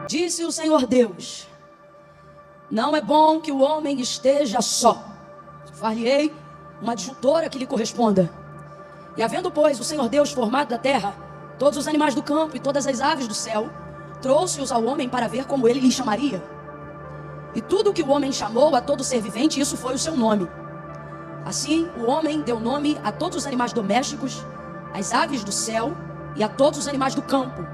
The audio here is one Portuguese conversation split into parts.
Disse o Senhor Deus: não é bom que o homem esteja só. Far-lhe-ei uma adjutora que lhe corresponda. E havendo, pois, o Senhor Deus formado da terra todos os animais do campo e todas as aves do céu, trouxe-os ao homem para ver como ele lhe chamaria. E tudo o que o homem chamou a todo ser vivente, isso foi o seu nome. Assim, o homem deu nome a todos os animais domésticos, às aves do céu e a todos os animais do campo.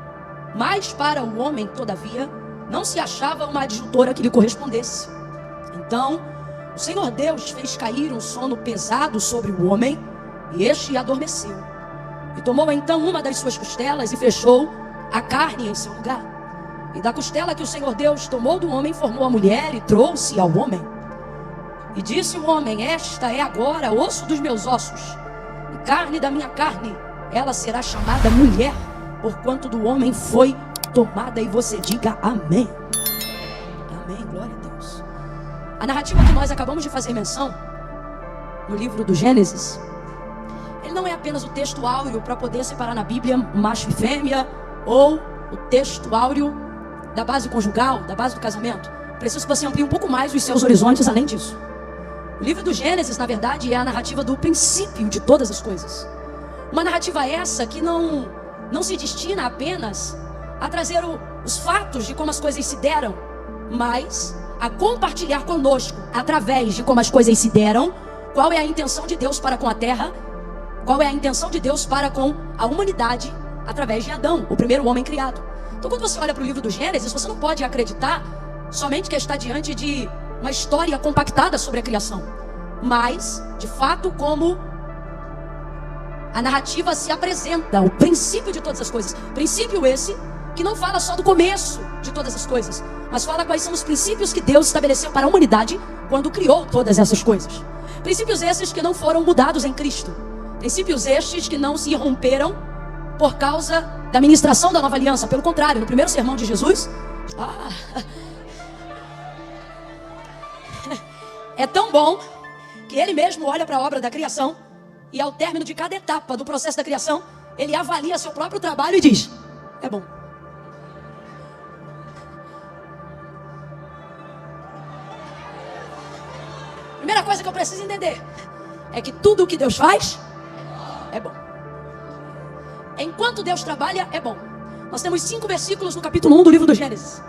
Mas para o homem, todavia, não se achava uma adjutora que lhe correspondesse. Então, o Senhor Deus fez cair um sono pesado sobre o homem, e este adormeceu. E tomou então uma das suas costelas e fechou a carne em seu lugar. E da costela que o Senhor Deus tomou do homem, formou a mulher e trouxe ao homem. E disse o homem: esta é agora osso dos meus ossos e carne da minha carne. Ela será chamada mulher, porquanto do homem foi tomada. E você diga amém. Amém, glória a Deus. A narrativa que nós acabamos de fazer menção no livro do Gênesis, ele não é apenas o texto áureo para poder separar na Bíblia macho e fêmea, ou o texto áureo da base conjugal, da base do casamento. Preciso que você amplie um pouco mais os seus horizontes além disso. O livro do Gênesis, na verdade, é a narrativa do princípio de todas as coisas. Uma narrativa essa que não se destina apenas a trazer os fatos de como as coisas se deram, mas a compartilhar conosco, através de como as coisas se deram, qual é a intenção de Deus para com a terra, qual é a intenção de Deus para com a humanidade, através de Adão, o primeiro homem criado. Então, quando você olha para o livro do Gênesis, você não pode acreditar somente que está diante de uma história compactada sobre a criação, mas, de fato, como a narrativa se apresenta, o princípio de todas as coisas. Princípio esse que não fala só do começo de todas as coisas, mas fala quais são os princípios que Deus estabeleceu para a humanidade quando criou todas essas coisas. Princípios esses que não foram mudados em Cristo. Princípios estes que não se romperam por causa da ministração da nova aliança. Pelo contrário, no primeiro sermão de Jesus, é tão bom que ele mesmo olha para a obra da criação e ao término de cada etapa do processo da criação, ele avalia seu próprio trabalho e diz: é bom. Primeira coisa que eu preciso entender é que tudo o que Deus faz é bom. Enquanto Deus trabalha, é bom. Nós temos 5 versículos no capítulo 1 do livro do Gênesis.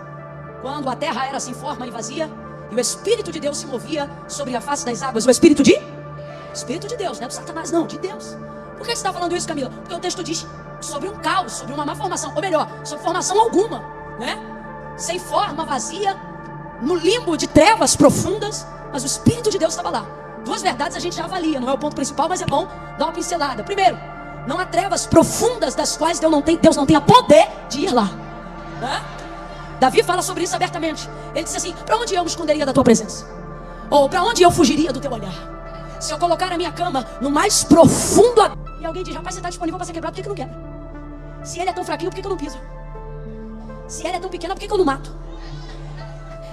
Quando a terra era sem forma e vazia, e o Espírito de Deus se movia sobre a face das águas. O Espírito de Deus, não é do Satanás não, de Deus. Por que você está falando isso, Camila? Porque o texto diz sobre um caos, sobre uma má formação. Ou melhor, sobre formação alguma, né? Sem forma, vazia, no limbo de trevas profundas, mas o Espírito de Deus estava lá. 2 verdades a gente já avalia, não é o ponto principal, mas é bom dar uma pincelada. Primeiro, não há trevas profundas das quais Deus não tenha poder de ir lá, né? Davi fala sobre isso abertamente. Ele disse assim: para onde eu me esconderia da tua presença? Ou para onde eu fugiria do teu olhar? Se eu colocar a minha cama no mais profundo... E alguém diz: rapaz, você está disponível para ser quebrado, por que não quebra? Se ele é tão fraquinho, por que eu não piso? Se ele é tão pequeno, por que eu não mato?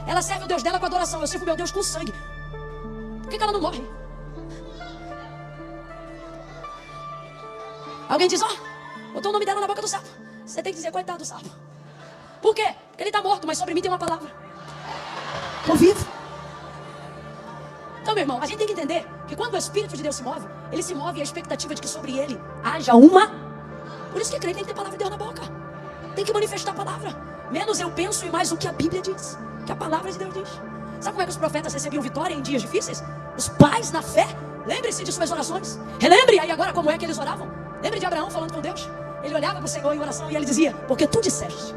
Ela serve o Deus dela com adoração, eu sirvo o meu Deus com sangue. Por que ela não morre? Alguém diz: botou o nome dela na boca do sapo. Você tem que dizer: coitado do sapo. Por quê? Porque ele está morto, mas sobre mim tem uma palavra. Estou vivo. Então, meu irmão, a gente tem que entender que quando o Espírito de Deus se move, ele se move a expectativa de que sobre ele haja uma... Por isso que crente tem que ter palavra de Deus na boca. Tem que manifestar a palavra. Menos eu penso e mais o que a Bíblia diz, que a palavra de Deus diz. Sabe como é que os profetas recebiam vitória em dias difíceis? Os pais na fé. Lembre-se de suas orações. Relembre aí agora como é que eles oravam. Lembre de Abraão falando com Deus. Ele olhava para o Senhor em oração e ele dizia: porque tu disseste.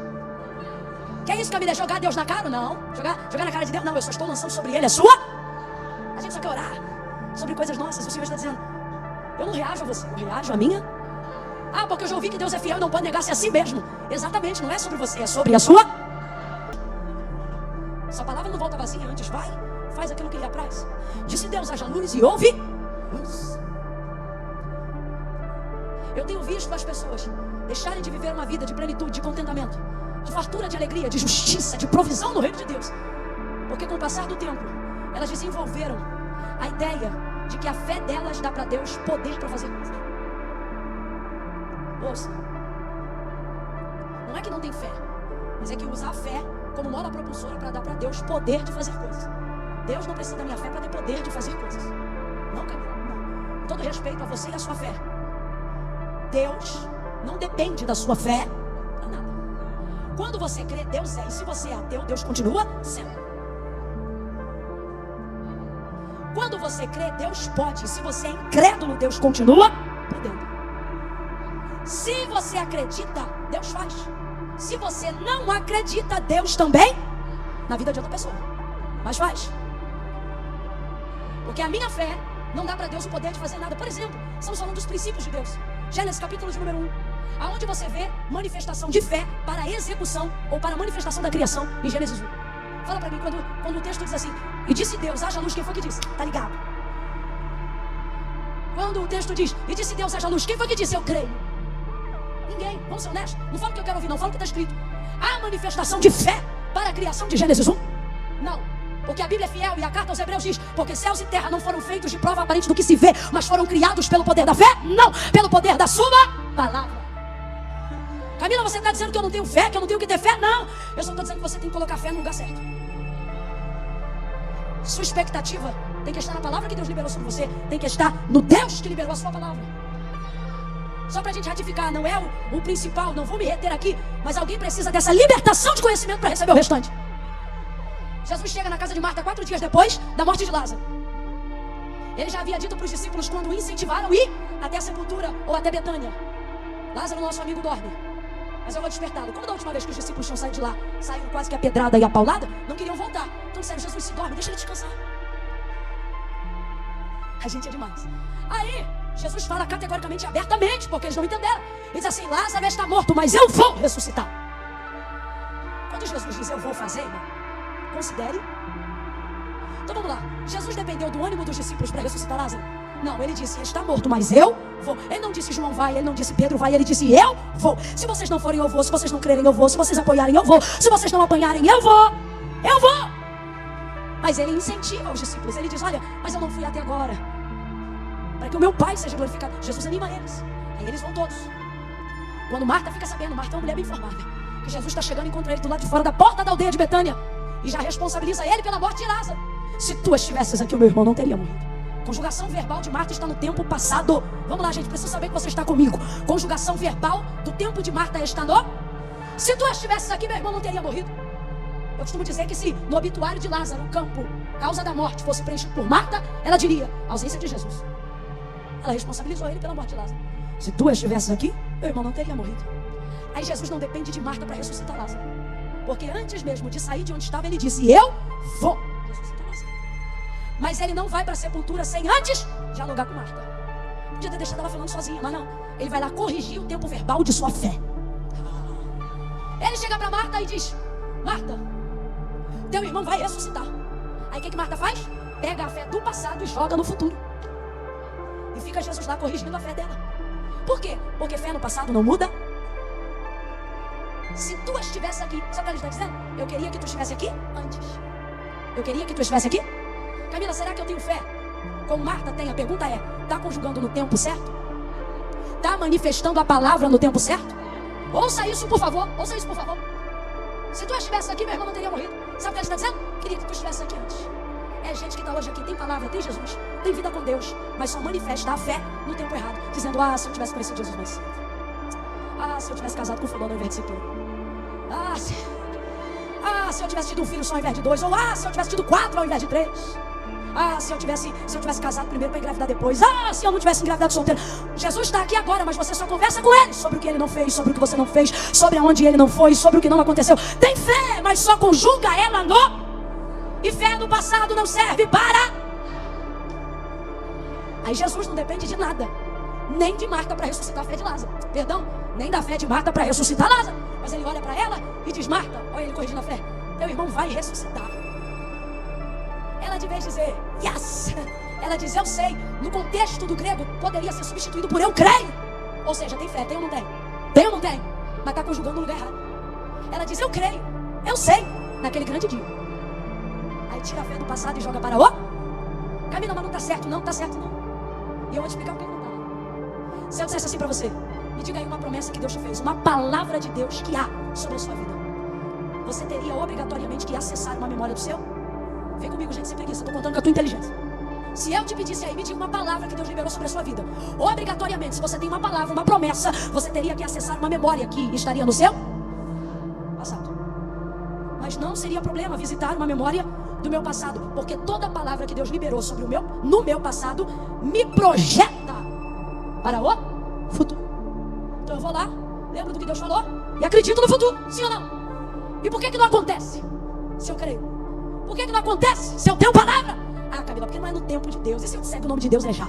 Que é isso, Camila? Jogar Deus na cara? Não. Jogar na cara de Deus? Não, eu só estou lançando sobre ele a sua. A gente só quer orar sobre coisas nossas. O Senhor está dizendo: eu não reajo a você, eu reajo a minha. Porque eu já ouvi que Deus é fiel e não pode negar-se a si mesmo. Exatamente, não é sobre você, é sobre a sua. Essa palavra não volta vazia, antes vai, faz aquilo que lhe apraz. Disse Deus: haja luz e houve luz. Eu tenho visto as pessoas deixarem de viver uma vida de plenitude, de contentamento, de fartura, de alegria, de justiça, de provisão no reino de Deus, porque com o passar do tempo elas desenvolveram a ideia de que a fé delas dá para Deus poder para fazer coisas. Ouça, não é que não tem fé, mas é que usa a fé como mola propulsora para dar para Deus poder de fazer coisas. Deus não precisa da minha fé para ter poder de fazer coisas. Não, Camila, não. Com todo respeito a você e a sua fé, Deus não depende da sua fé para nada. Quando você crê, Deus é. E se você é ateu, Deus continua sendo. Quando você crê, Deus pode. E se você é incrédulo, Deus continua podendo. Se você acredita, Deus faz. Se você não acredita, Deus também, na vida de outra pessoa, mas faz. Porque a minha fé não dá para Deus o poder de fazer nada. Por exemplo, estamos falando dos princípios de Deus. Gênesis capítulo de número 1, aonde você vê manifestação de fé para a execução ou para a manifestação da criação em Gênesis 1. Fala para mim quando o texto diz assim: e disse Deus, haja luz, quem foi que disse? Tá ligado? Quando o texto diz, e disse Deus, haja luz, quem foi que disse? Eu creio. Ninguém, vamos ser honestos. Não fala o que eu quero ouvir, não fala o que está escrito. Há manifestação de fé para a criação de Gênesis 1? Não. Porque a Bíblia é fiel e a carta aos Hebreus diz: porque céus e terra não foram feitos de prova aparente do que se vê, mas foram criados pelo poder da fé? Não, pelo poder da sua palavra. Camila, você está dizendo que eu não tenho fé, que eu não tenho que ter fé? Não, eu só estou dizendo que você tem que colocar fé no lugar certo. Sua expectativa tem que estar na palavra que Deus liberou sobre você, tem que estar no Deus que liberou a sua palavra. Só para a gente ratificar, não é o principal, não vou me reter aqui, mas alguém precisa dessa libertação de conhecimento para receber o restante. Jesus chega na casa de Marta 4 dias depois da morte de Lázaro. Ele já havia dito para os discípulos quando o incentivaram a ir até a sepultura ou até Betânia: Lázaro, nosso amigo, dorme, mas eu vou despertá-lo. Como da última vez que os discípulos tinham saído de lá, saíram quase que a pedrada e a paulada, não queriam voltar. Então disseram: Jesus, se dorme, deixa ele descansar. A gente é demais. Aí Jesus fala categoricamente, abertamente, porque eles não entenderam. Ele diz assim: Lázaro está morto, mas eu vou ressuscitar. Quando Jesus diz eu vou fazer, irmão, considere. Então vamos lá. Jesus dependeu do ânimo dos discípulos para ressuscitar Lázaro? Não, ele disse: ele está morto, mas eu vou. Ele não disse João vai, ele não disse Pedro vai, ele disse eu vou. Se vocês não forem, eu vou. Se vocês não crerem, eu vou. Se vocês apoiarem, eu vou. Se vocês não apanharem, eu vou. Eu vou. Mas ele incentiva os discípulos. Ele diz: olha, mas eu não fui até agora, para que o meu Pai seja glorificado. Jesus anima eles. Aí eles vão todos. Quando Marta fica sabendo, Marta é uma mulher bem formada, que Jesus está chegando e encontra ele do lado de fora da porta da aldeia de Betânia, e já responsabiliza ele pela morte de Lázaro. Se tu estivesses aqui, o meu irmão não teria morrido. Conjugação verbal de Marta está no tempo passado. Vamos lá, gente, preciso saber que você está comigo. Conjugação verbal do tempo de Marta está no... Se tu estivesses aqui, meu irmão não teria morrido. Eu costumo dizer que se no obituário de Lázaro, o campo, causa da morte, fosse preenchido por Marta, ela diria: ausência de Jesus. Ela responsabilizou ele pela morte de Lázaro. Se tu estivesses aqui, meu irmão não teria morrido. Aí Jesus não depende de Marta para ressuscitar Lázaro, porque antes mesmo de sair de onde estava, ele disse: eu vou ressuscitar Lázaro. Mas ele não vai para a sepultura sem antes dialogar com Marta. Podia ter deixado ela falando sozinha, mas não. Ele vai lá corrigir o tempo verbal de sua fé. Ele chega para Marta e diz: Marta, teu irmão vai ressuscitar. Aí o que Marta faz? Pega a fé do passado e joga no futuro. E fica Jesus lá corrigindo a fé dela. Por quê? Porque fé no passado não muda. Se tu estivesse aqui, sabe o que ele está dizendo? Eu queria que tu estivesse aqui antes. Eu queria que tu estivesse aqui. Camila, será que eu tenho fé? Como Marta tem, a pergunta é: está conjugando no tempo certo? Está manifestando a palavra no tempo certo? Ouça isso, por favor. Ouça isso, por favor. Se tu estivesse aqui, meu irmão não teria morrido. Sabe o que ele está dizendo? Queria que tu estivesse aqui antes. É gente que está hoje aqui, tem palavra, tem Jesus, tem vida com Deus, mas só manifesta a fé no tempo errado, dizendo: ah, se eu tivesse conhecido Jesus mais cedo. Ah, se eu tivesse casado com fulano ao invés de ciclano. Se eu tivesse tido um filho só ao invés de 2. Ou se eu tivesse tido 4 ao invés de 3. Se eu tivesse casado primeiro para engravidar depois. Se eu não tivesse engravidado solteiro. Jesus está aqui agora, mas você só conversa com ele sobre o que ele não fez, sobre o que você não fez, sobre aonde ele não foi, sobre o que não aconteceu. Tem fé, mas só conjuga ela no... E fé no passado não serve para... Aí Jesus não depende de nada, nem de Marta para ressuscitar a fé de Lázaro. Perdão, nem da fé de Marta para ressuscitar Lázaro. Mas ele olha para ela e diz: Marta, olha ele corrigindo a fé, teu irmão vai ressuscitar. Ela, de vez de dizer yes, ela diz: eu sei. No contexto do grego, poderia ser substituído por eu creio. Ou seja, tem fé, tem ou não tem? Tem ou não tem? Mas está conjugando no lugar errado. Ela diz: eu creio, eu sei, naquele grande dia. Aí tira a fé do passado e joga para o... Camila, mas não está certo, não está certo não. E eu vou te explicar por que não está. Se eu dissesse assim para você: me diga aí uma promessa que Deus te fez, uma palavra de Deus que há sobre a sua vida. você teria obrigatoriamente que acessar uma memória do seu? Vem comigo, gente, sem preguiça, estou contando com a tua inteligência. Se eu te pedisse aí, me diga uma palavra que Deus liberou sobre a sua vida. Obrigatoriamente, se você tem uma palavra, uma promessa, você teria que acessar uma memória que estaria no seu passado. Mas não seria problema visitar uma memória do meu passado, porque toda palavra que Deus liberou sobre no meu passado me projeta para o futuro. Então eu vou lá, lembro do que Deus falou e acredito no futuro, sim ou não? E por que não acontece se eu creio? Por que não acontece se eu tenho palavra? Ah, Camila, porque não é no tempo de Deus. E se eu disser que o nome de Deus é já?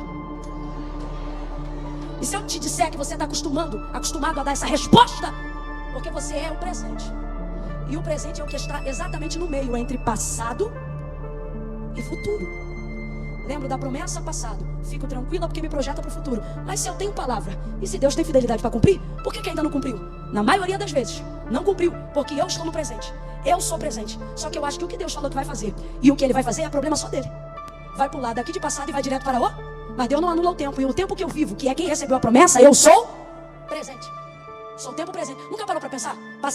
E se eu te disser que você está acostumado a dar essa resposta? Porque você é o presente. E o presente é o que está exatamente no meio entre passado e futuro. Lembro da promessa passado. Fico tranquila porque me projeta para o futuro. Mas se eu tenho palavra, e se Deus tem fidelidade para cumprir, por que ainda não cumpriu? Na maioria das vezes, não cumpriu, porque eu estou no presente. Eu sou presente. Só que eu acho que o que Deus falou que vai fazer e o que Ele vai fazer é problema só dele. Vai pular daqui de passado e vai direto para o... Mas Deus não anula o tempo. E o tempo que eu vivo, que é quem recebeu a promessa, eu sou presente. Sou o tempo presente. Nunca parou para pensar?